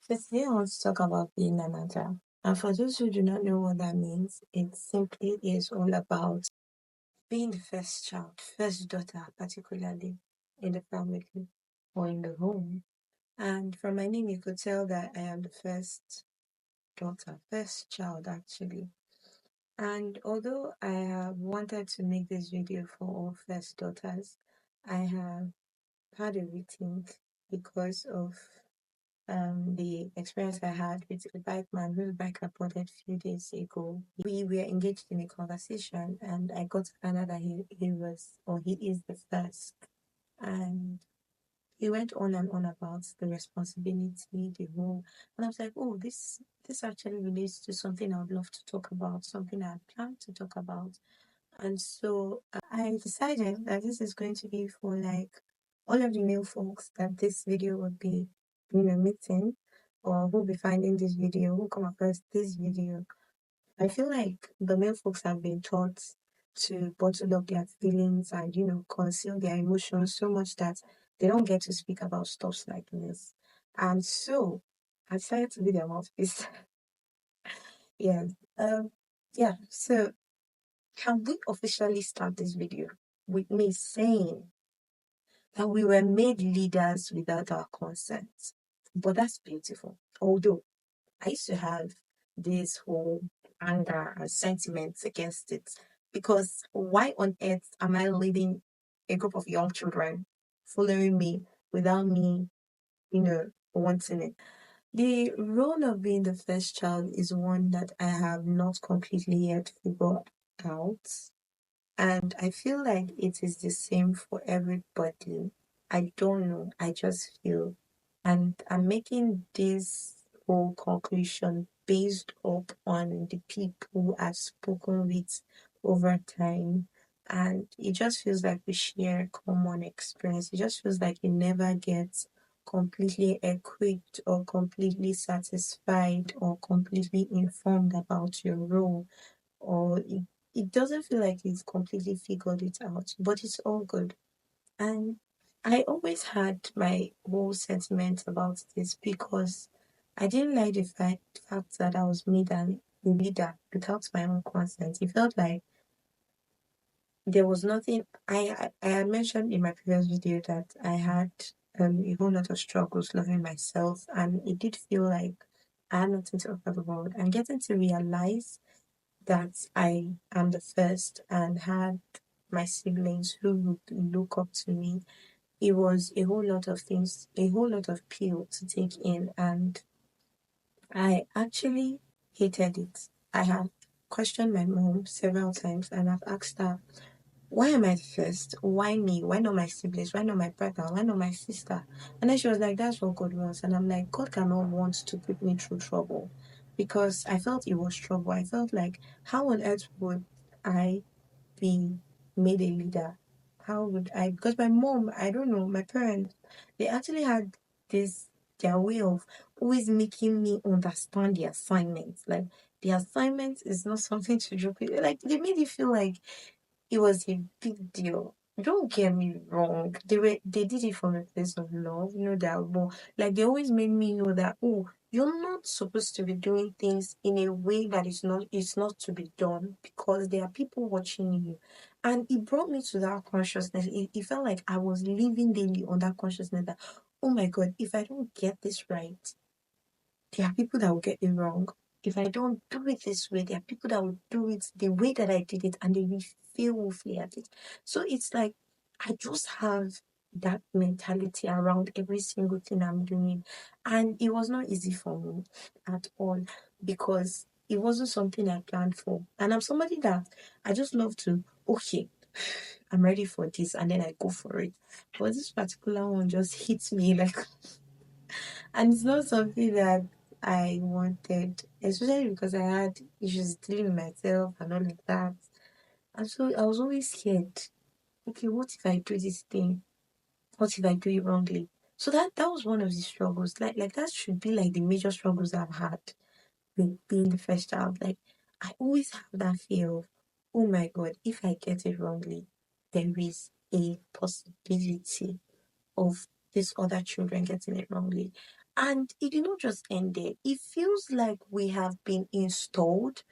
So today I want to talk about being an adult. And for those who do not know what that means, it simply is all about being the first child, first daughter, particularly in the family or in the home. And from my name, you could tell that I am the first daughter, first child actually. And although I have wanted to make this video for all first daughters, I have had a rethink because of the experience I had with a bike man whose bike reported a few days ago. We were engaged in a conversation, and I got to find out that he was, or he is the first. And he went on and on about the responsibility, the role. And I was like, oh, this actually relates to something I would love to talk about, something I had planned to talk about. And so I decided that this is going to be for like all of the male folks that this video would be, meeting or who'll be finding this video, who come across this video. I feel like the male folks have been taught to bottle up their feelings and, conceal their emotions so much that they don't get to speak about stuff like this. And so I decided to be their mouthpiece. yeah. Um, yeah. So can we officially start this video with me saying that we were made leaders without our consent? But that's beautiful. Although I used to have this whole anger and sentiments against it. Because why on earth am I leading a group of young children following me without me, wanting it? The role of being the first child is one that I have not completely yet figured out. And I feel like it is the same for everybody. I don't know. I just feel. And I'm making this whole conclusion based up on the people I've spoken with over time. And it just feels like we share common experience. It just feels like you never get completely equipped or completely satisfied or completely informed about your role, or it doesn't feel like he's completely figured it out, but it's all good. And I always had my whole sentiment about this because I didn't like the fact that I was made a leader without my own consent. It felt like there was nothing. I had mentioned in my previous video that I had a whole lot of struggles loving myself, and it did feel like I had nothing to offer the world. And getting to realize that I am the first and had my siblings who would look up to me. It was a whole lot of things, a whole lot of peel to take in, and I actually hated it. I have questioned my mom several times and I've asked her, why am I the first? Why me? Why not my siblings? Why not my brother? Why not my sister? And then she was like, that's what God wants. And I'm like, God cannot want to put me through trouble, because I felt it was trouble. I felt like, how on earth would I be made a leader? How would I? Because my mom, I don't know, my parents, they actually had this, their way of always making me understand the assignment. Like, the assignment is not something to joke with. Like, they made it feel like it was a big deal. Don't get me wrong. They did it from a place of love, that, but like they always made me know that, oh, you're not supposed to be doing things in a way that is not to be done, because there are people watching you. And it brought me to that consciousness. It felt like I was living daily on that consciousness that, oh my God, if I don't get this right, there are people that will get it wrong. If I don't do it this way, there are people that will do it the way that I did it and they will fail woefully at it. So it's like I just have that mentality around every single thing I'm doing. And it was not easy for me at all, because it wasn't something I planned for. And I'm somebody that I just love to, okay, I'm ready for this, and then I go for it. But this particular one just hits me like, and it's not something that I wanted, especially because I had issues dealing with myself and all of that. And so I was always scared. Okay, what if I do this thing? What if I do it wrongly? So that was one of the struggles. Like that should be like the major struggles I've had with being the first child. Like, I always have that fear of, oh my God, if I get it wrongly, there is a possibility of these other children getting it wrongly. And it did not just end there. It feels like we have been installed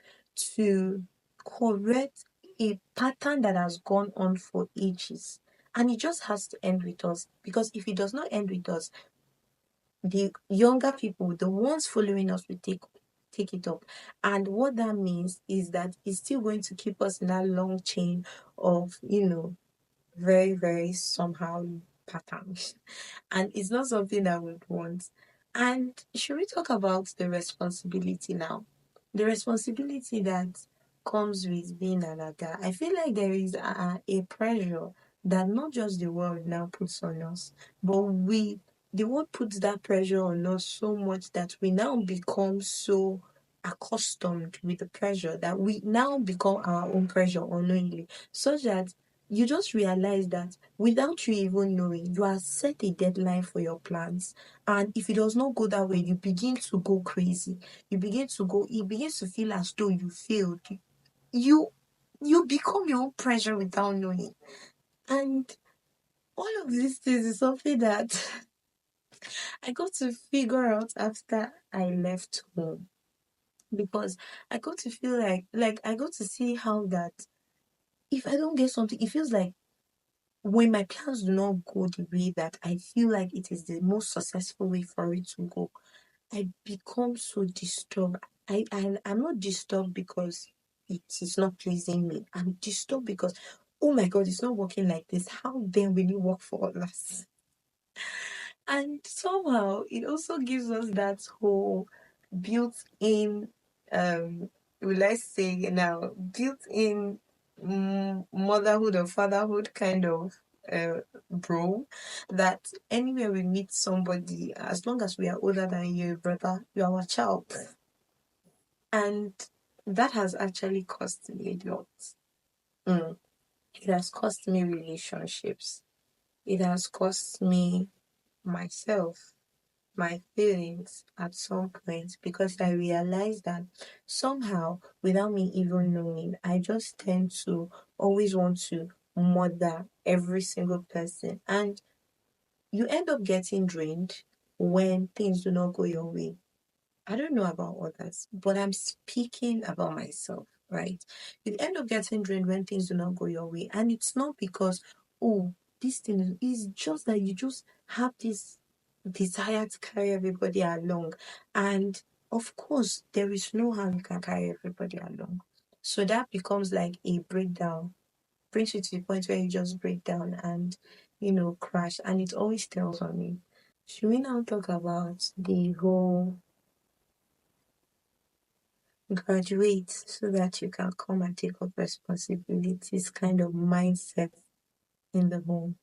to correct a pattern that has gone on for ages. And it just has to end with us. Because if it does not end with us, the younger people, the ones following us, will take it up. And what that means is that it's still going to keep us in that long chain of, very, very somehow patterns. And it's not something that we want. And should we talk about the responsibility now? The responsibility that comes with being an adult. I feel like there is a pressure that not just the world now puts on us, but the world puts that pressure on us so much that we now become so accustomed with the pressure that we now become our own pressure unknowingly, such that you just realize that without you even knowing, you have set a deadline for your plans. And if it does not go that way, you begin to go crazy. It begins to feel as though you failed. You you become your own pressure without knowing. And all of these things is something that I got to figure out after I left home. Because I got to feel like I got to see how that if I don't get something, it feels like when my plans do not go the way that I feel like it is the most successful way for it to go, I become so disturbed. I'm not disturbed because it is not pleasing me. I'm disturbed because, oh my God, it's not working like this. How then will it work for others? And somehow it also gives us that whole built-in, will I say now, built-in motherhood or fatherhood kind of role, that anywhere we meet somebody, as long as we are older than you, brother, you are our child. And that has actually cost me a lot. Mm. It has cost me relationships. It has cost me myself, my feelings at some point, because I realized that somehow, without me even knowing, I just tend to always want to mother every single person. And you end up getting drained when things do not go your way. I don't know about others, but I'm speaking about myself, right? You end up getting drained when things do not go your way. And it's not because, oh, this thing is just that you just have this desire to carry everybody along. And of course, there is no how you can carry everybody along. So that becomes like a breakdown, brings you to the point where you just break down and, crash. And it always tells on you. Should we now talk about the whole graduate so that you can come and take up responsibilities kind of mindset in the home?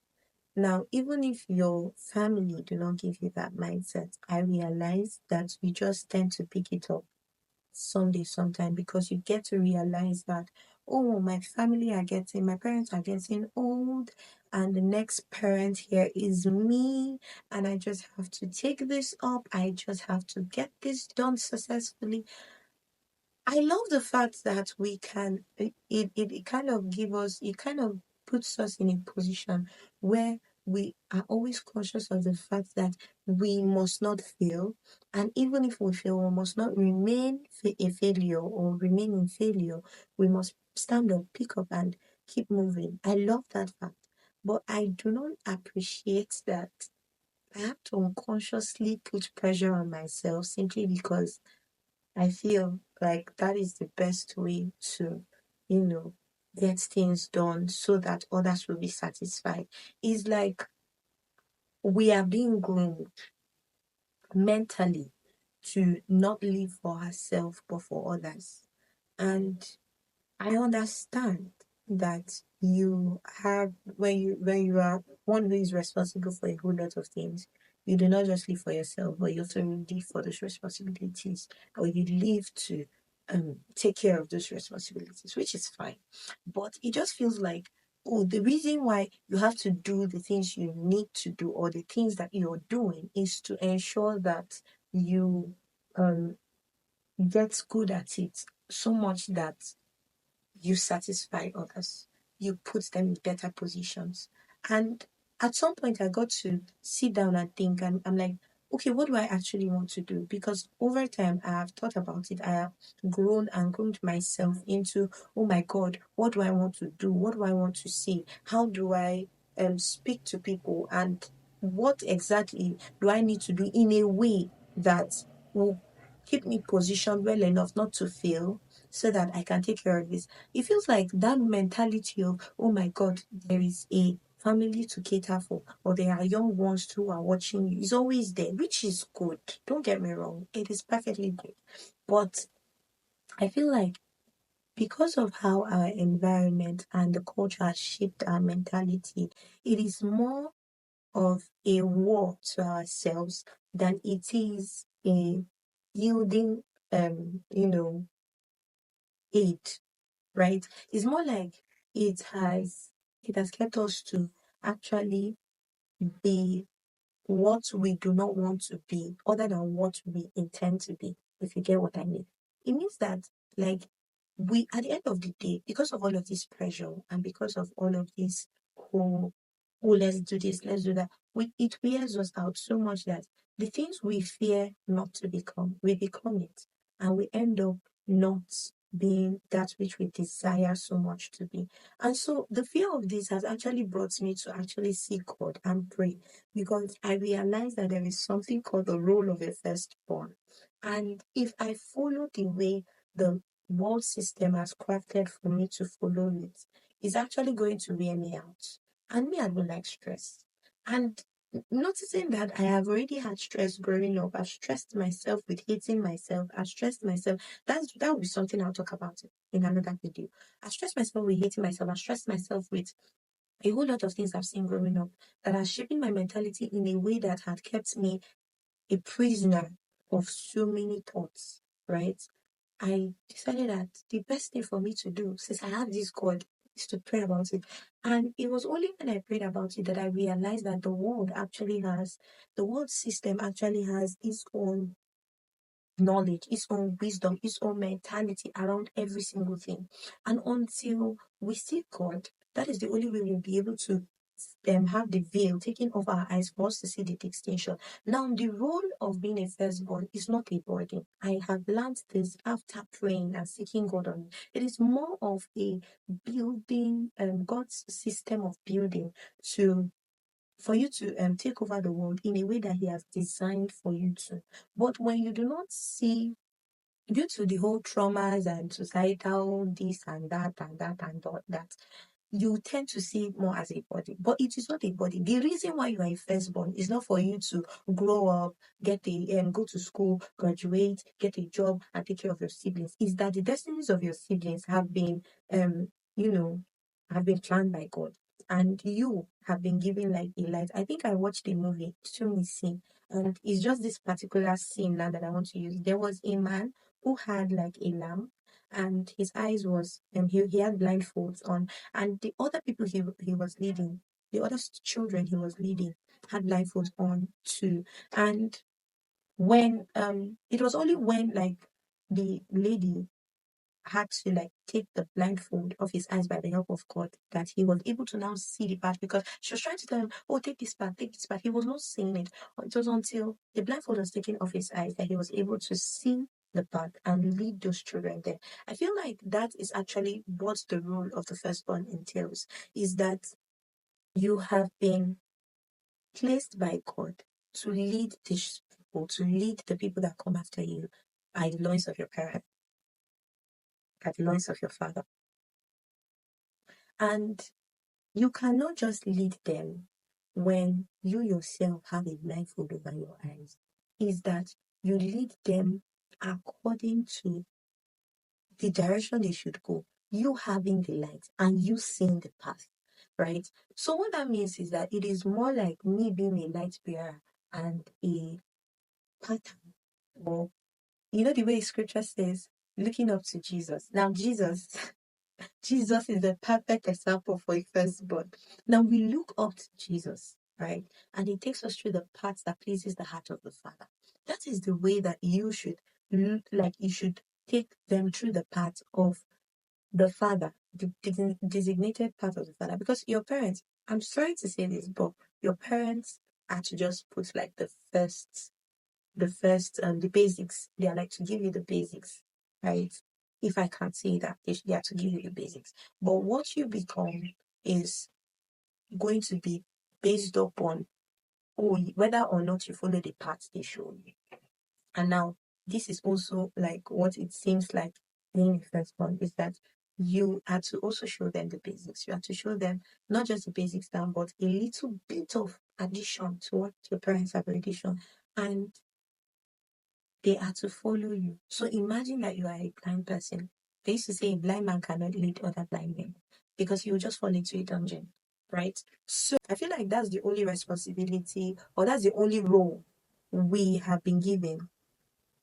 Now, even if your family do not give you that mindset, I realize that you just tend to pick it up someday, sometime, because you get to realize that, oh, my parents are getting old, and the next parent here is me, and I just have to take this up. I just have to get this done successfully. I love the fact that we can it kind of give us it kind of puts us in a position where we are always conscious of the fact that we must not fail, and even if we fail, we must not remain a failure or remain in failure. We must stand up, pick up, and keep moving. I love that fact, but I do not appreciate that I have to unconsciously put pressure on myself simply because I feel like that is the best way to, you know, get things done so that others will be satisfied. It's like we are being groomed mentally to not live for ourselves but for others. And I understand that you have when you are one who is responsible for a whole lot of things, you do not just live for yourself, but you also live for those responsibilities, or you live to take care of those responsibilities, which is fine. But it just feels like, oh, the reason why you have to do the things you need to do, or the things that you're doing, is to ensure that you um get good at it so much that you satisfy others, you put them in better positions. And at some point, I got to sit down and think, and I'm like, okay, what do I actually want to do? Because over time, I have thought about it. I have grown and groomed myself into, oh my God, what do I want to do? What do I want to see? How do I speak to people? And what exactly do I need to do in a way that will keep me positioned well enough not to fail so that I can take care of this? It feels like that mentality of, oh my God, there is a family to cater for, or there are young ones who are watching you, is always there, which is good. Don't get me wrong, it is perfectly good. But I feel like because of how our environment and the culture has shaped our mentality, it is more of a war to ourselves than it is a yielding, you know, aid, right? It's more like it has it has kept us to actually be what we do not want to be, other than what we intend to be, if you get what I mean. It means that, like, we, at the end of the day, because of all of this pressure and because of all of this, oh, oh, let's do this, let's do that, it wears us out so much that the things we fear not to become, we become it. And we end up not being that which we desire so much to be. And so the fear of this has actually brought me to actually seek God and pray, because I realized that there is something called the role of a firstborn. And if I follow the way the world system has crafted for me to follow it, it's actually going to wear me out. And me, I don't like stress. And noticing that I have already had stress growing up, I've stressed myself with hating myself, I've stressed myself. That will be something I'll talk about in another video. I stressed myself with hating myself, I stressed myself with a whole lot of things I've seen growing up that are shaping my mentality in a way that had kept me a prisoner of so many thoughts, right? I decided that the best thing for me to do, since I have this God, is to pray about it. And it was only when I prayed about it that I realized that the world system actually has its own knowledge, its own wisdom, its own mentality around every single thing. And until we see God, that is the only way we'll be able to have the veil taken off our eyes for us to see the distinction. Now, the role of being a firstborn is not a burden. I have learned this after praying and seeking God on it. It is more of a building, God's system of building to for you to take over the world in a way that He has designed for you to. But when you do not see, due to the whole traumas and societal this and all that, you tend to see it more as a body, but it is not a body. The reason why you are a firstborn is not for you to grow up, get a go to school, graduate, get a job, and take care of your siblings. Is that the destinies of your siblings have been, you know, have been planned by God, and you have been given like a light. I think I watched a movie, Show Me Scene, and it's just this particular scene now that I want to use. There was a man who had like a lamb, and his eyes was he had blindfolds on, and the other people he was leading, the other children he was leading, had blindfolds on too. And when it was only when like the lady had to like take the blindfold off his eyes by the help of God that he was able to now see the path, because she was trying to tell him, oh, take this path, take this path. He was not seeing it. It was until the blindfold was taken off his eyes that he was able to see the path and lead those children there. I feel like that is actually what the role of the firstborn entails, is that you have been placed by God to lead these people, to lead the people that come after you by the loins of your parent, by the loins of your father. And you cannot just lead them when you yourself have a blindfold over your eyes. Is that you lead them according to the direction they should go, you having the light and you seeing the path, right? So what that means is that it is more like me being a light bearer and a pattern, or you know the way scripture says, looking up to Jesus. Now Jesus Jesus is the perfect example for a firstborn. Now we look up to Jesus, right? And he takes us through the paths that pleases the heart of the Father. That is the way that you should like you should take them through the path of the Father, the designated path of the Father. Because your parents, I'm sorry to say this, but your parents are to just put like the first the first the basics. They are like to give you the basics, right? If I can't say that, they are to give you the basics. But what you become is going to be based upon whether or not you follow the path they show you. And now this is also like what it seems like being the first one is that you are to also show them the basics. You have to show them not just the basics down, but a little bit of addition to what your parents have already shown. And they are to follow you. So imagine that you are a blind person. They used to say a blind man cannot lead other blind men because you will just fall into a dungeon, right? So I feel like that's the only responsibility or that's the only role we have been given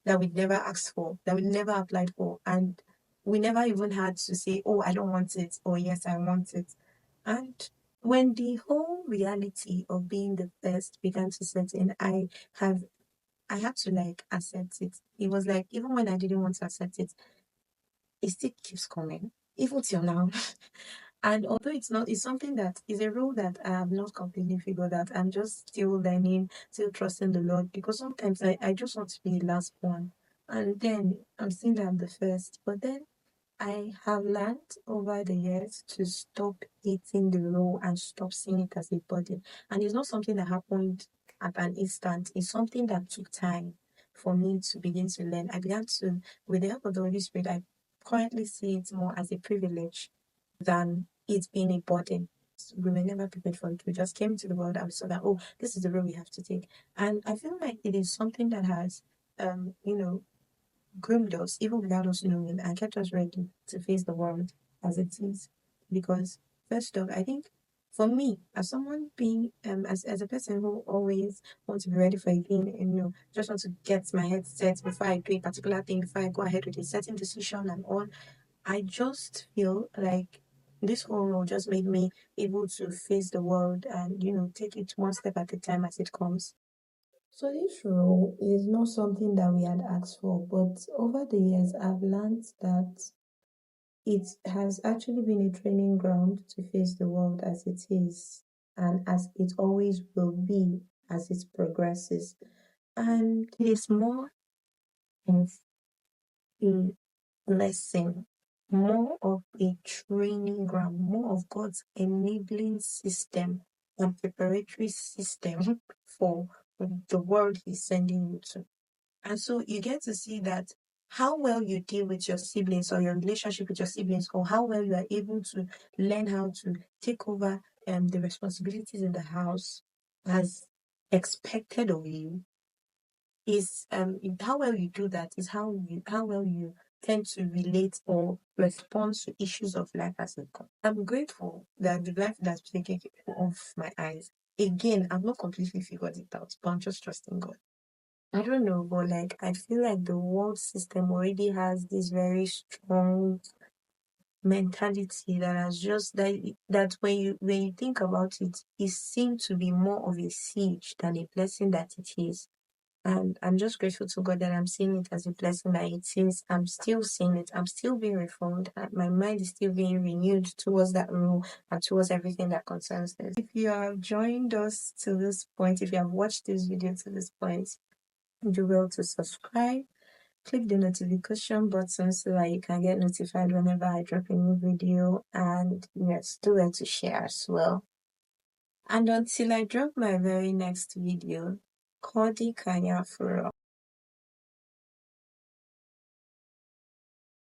that we never asked for, that we never applied for. And we never even had to say, oh, I don't want it, or yes, I want it. And when the whole reality of being the first began to set in, have I had to like accept it. It was like even when I didn't want to accept it, it still keeps coming, even till now. And although it's not, it's something that is a rule that I have not completely figured out. I'm just still learning, still trusting the Lord because sometimes I just want to be the last one. And then I'm seeing that I'm the first. But then I have learned over the years to stop eating the role and stop seeing it as a burden. And it's not something that happened at an instant. It's something that took time for me to begin to learn. I began to, with the help of the Holy Spirit, I currently see it more as a privilege than it being a burden. We were never prepared for it. We just came to the world and saw that, oh, this is the road we have to take. And I feel like it is something that has, you know, groomed us even without us knowing and kept us ready to face the world as it is. Because first off, I think for me, as someone being as a person who always wants to be ready for anything and just want to get my head set before I do a particular thing, before I go ahead with a certain decision and all, I just feel like this whole role just made me able to face the world and take it one step at a time as it comes. So this role is not something that we had asked for, but over the years I've learned that it has actually been a training ground to face the world as it is and as it always will be as it progresses. And it is more of a lesson, more of a training ground, more of God's enabling system and preparatory system for the world He's sending you to. And so you get to see that how well you deal with your siblings or your relationship with your siblings, or how well you are able to learn how to take over the responsibilities in the house as expected of you, is how well you do that is how well you tend to relate or respond to issues of life as it comes. I'm grateful that the life that's taken off my eyes. Again, I've not completely figured it out, but I'm just trusting God. I don't know, but like I feel like the world system already has this very strong mentality that has just that when you think about it, it seems to be more of a siege than a blessing that it is. And I'm just grateful to God that I'm seeing it as a blessing that it is. I'm still seeing it. I'm still being reformed. My mind is still being renewed towards that rule and towards everything that concerns this. If you have joined us to this point, if you have watched this video to this point, do well to subscribe. Click the notification button so that you can get notified whenever I drop a new video. And yes, do well to share as well. And until I drop my very next video, Kodi Kanya for